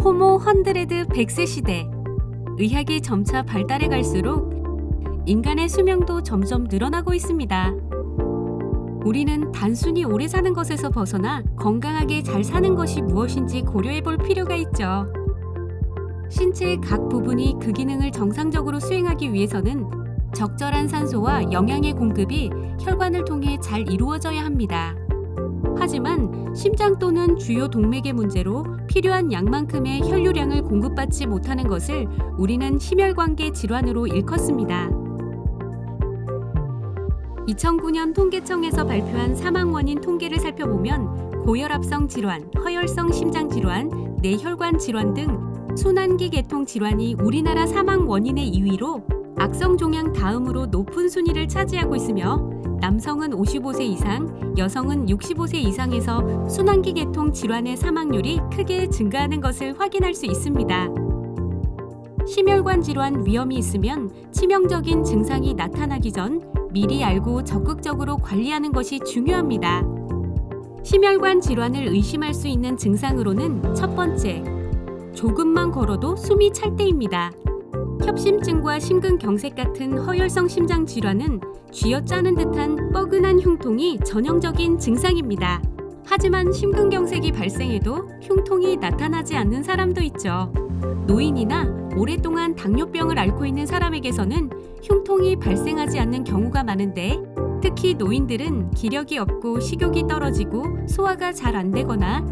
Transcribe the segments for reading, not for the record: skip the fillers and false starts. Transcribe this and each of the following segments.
호모 100세 시대. 의학이 점차 발달해 갈수록 인간의 수명도 점점 늘어나고 있습니다. 우리는 단순히 오래 사는 것에서 벗어나 건강하게 잘 사는 것이 무엇인지 고려해 볼 필요가 있죠. 신체의 각 부분이 그 기능을 정상적으로 수행하기 위해서는 적절한 산소와 영양의 공급이 혈관을 통해 잘 이루어져야 합니다. 하지만 심장 또는 주요 동맥의 문제로 필요한 양만큼의 혈류량을 공급받지 못하는 것을 우리는 심혈관계 질환으로 일컫습니다. 2009년 통계청에서 발표한 사망 원인 통계를 살펴보면 고혈압성 질환, 허혈성 심장 질환, 뇌혈관 질환 등 순환기 계통 질환이 우리나라 사망 원인의 2위로 악성 종양 다음으로 높은 순위를 차지하고 있으며 남성은 55세 이상, 여성은 65세 이상에서 순환기 계통 질환의 사망률이 크게 증가하는 것을 확인할 수 있습니다. 심혈관 질환 위험이 있으면 치명적인 증상이 나타나기 전 미리 알고 적극적으로 관리하는 것이 중요합니다. 심혈관 질환을 의심할 수 있는 증상으로는 첫 번째, 조금만 걸어도 숨이 찰 때입니다. 협심증과 심근경색 같은 허혈성 심장 질환은 쥐어짜는 듯한 뻐근한 흉통이 전형적인 증상입니다. 하지만 심근경색이 발생해도 흉통이 나타나지 않는 사람도 있죠. 노인이나 오랫동안 당뇨병을 앓고 있는 사람에게서는 흉통이 발생하지 않는 경우가 많은데, 특히 노인들은 기력이 없고 식욕이 떨어지고 소화가 잘 안 되거나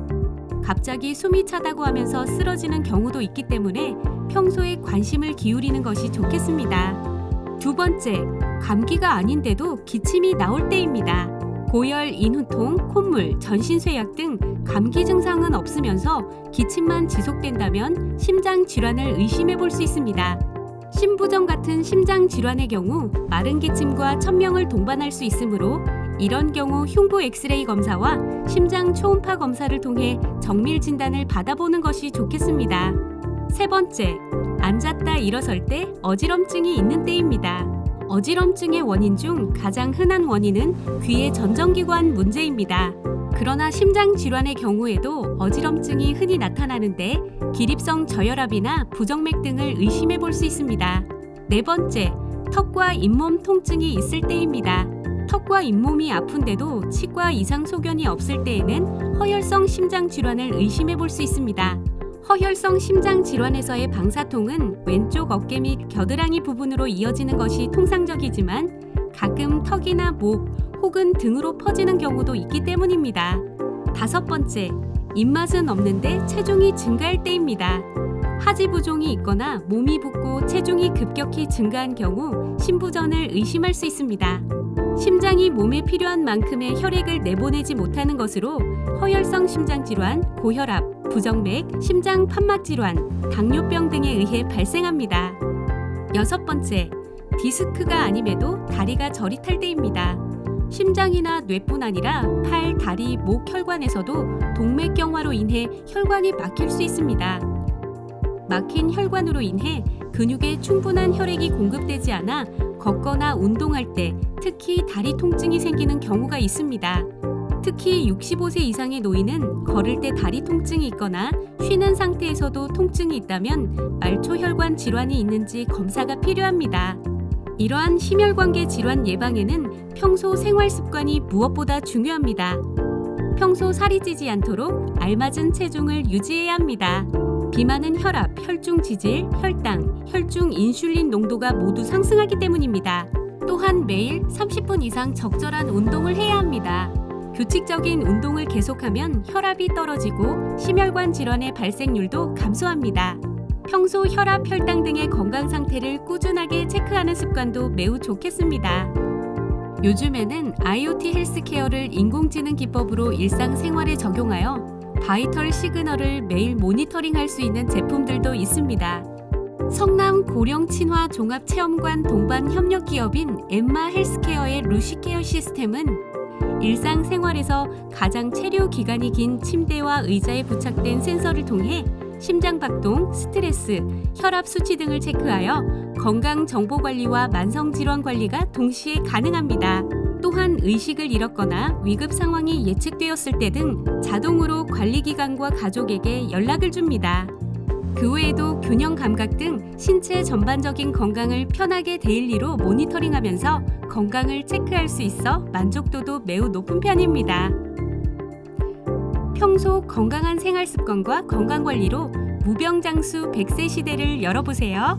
갑자기 숨이 차다고 하면서 쓰러지는 경우도 있기 때문에 평소에 관심을 기울이는 것이 좋겠습니다. 두 번째, 감기가 아닌데도 기침이 나올 때입니다. 고열, 인후통, 콧물, 전신쇠약 등 감기 증상은 없으면서 기침만 지속된다면 심장 질환을 의심해 볼 수 있습니다. 심부전 같은 심장 질환의 경우 마른 기침과 천명을 동반할 수 있으므로 이런 경우 흉부 엑스레이 검사와 심장 초음파 검사를 통해 정밀 진단을 받아보는 것이 좋겠습니다. 세 번째, 앉았다 일어설 때 어지럼증이 있는 때입니다. 어지럼증의 원인 중 가장 흔한 원인은 귀의 전정기관 문제입니다. 그러나 심장 질환의 경우에도 어지럼증이 흔히 나타나는데 기립성 저혈압이나 부정맥 등을 의심해 볼 수 있습니다. 네 번째, 턱과 잇몸 통증이 있을 때입니다. 턱과 잇몸이 아픈데도 치과 이상 소견이 없을 때에는 허혈성 심장 질환을 의심해 볼 수 있습니다. 허혈성 심장 질환에서의 방사통은 왼쪽 어깨 및 겨드랑이 부분으로 이어지는 것이 통상적이지만 가끔 턱이나 목 혹은 등으로 퍼지는 경우도 있기 때문입니다. 다섯 번째, 입맛은 없는데 체중이 증가할 때입니다. 하지부종이 있거나 몸이 붓고 체중이 급격히 증가한 경우 심부전을 의심할 수 있습니다. 심장이 몸에 필요한 만큼의 혈액을 내보내지 못하는 것으로 허혈성 심장 질환, 고혈압, 부정맥, 심장 판막 질환, 당뇨병 등에 의해 발생합니다. 여섯 번째, 디스크가 아님에도 다리가 저릿할 때입니다. 심장이나 뇌뿐 아니라 팔, 다리, 목 혈관에서도 동맥경화로 인해 혈관이 막힐 수 있습니다. 막힌 혈관으로 인해 근육에 충분한 혈액이 공급되지 않아 걷거나 운동할 때 특히 다리 통증이 생기는 경우가 있습니다. 특히 65세 이상의 노인은 걸을 때 다리 통증이 있거나 쉬는 상태에서도 통증이 있다면 말초혈관 질환이 있는지 검사가 필요합니다. 이러한 심혈관계 질환 예방에는 평소 생활 습관이 무엇보다 중요합니다. 평소 살이 찌지 않도록 알맞은 체중을 유지해야 합니다. 비만은 혈압, 혈중 지질, 혈당, 혈중 인슐린 농도가 모두 상승하기 때문입니다. 또한 매일 30분 이상 적절한 운동을 해야 합니다. 규칙적인 운동을 계속하면 혈압이 떨어지고 심혈관 질환의 발생률도 감소합니다. 평소 혈압, 혈당 등의 건강 상태를 꾸준하게 체크하는 습관도 매우 좋겠습니다. 요즘에는 IoT 헬스케어를 인공지능 기법으로 일상생활에 적용하여 바이털 시그널을 매일 모니터링할 수 있는 제품들도 있습니다. 성남 고령친화 종합체험관 동반 협력 기업인 엠마 헬스케어의 루시케어 시스템은 일상생활에서 가장 체류 기간이 긴 침대와 의자에 부착된 센서를 통해 심장박동, 스트레스, 혈압 수치 등을 체크하여 건강 정보 관리와 만성질환 관리가 동시에 가능합니다. 또한 의식을 잃었거나 위급 상황이 예측되었을 때 등 자동으로 관리기관과 가족에게 연락을 줍니다. 그 외에도 균형 감각 등 신체 전반적인 건강을 편하게 데일리로 모니터링하면서 건강을 체크할 수 있어 만족도도 매우 높은 편입니다. 평소 건강한 생활 습관과 건강 관리로 무병장수 100세 시대를 열어보세요.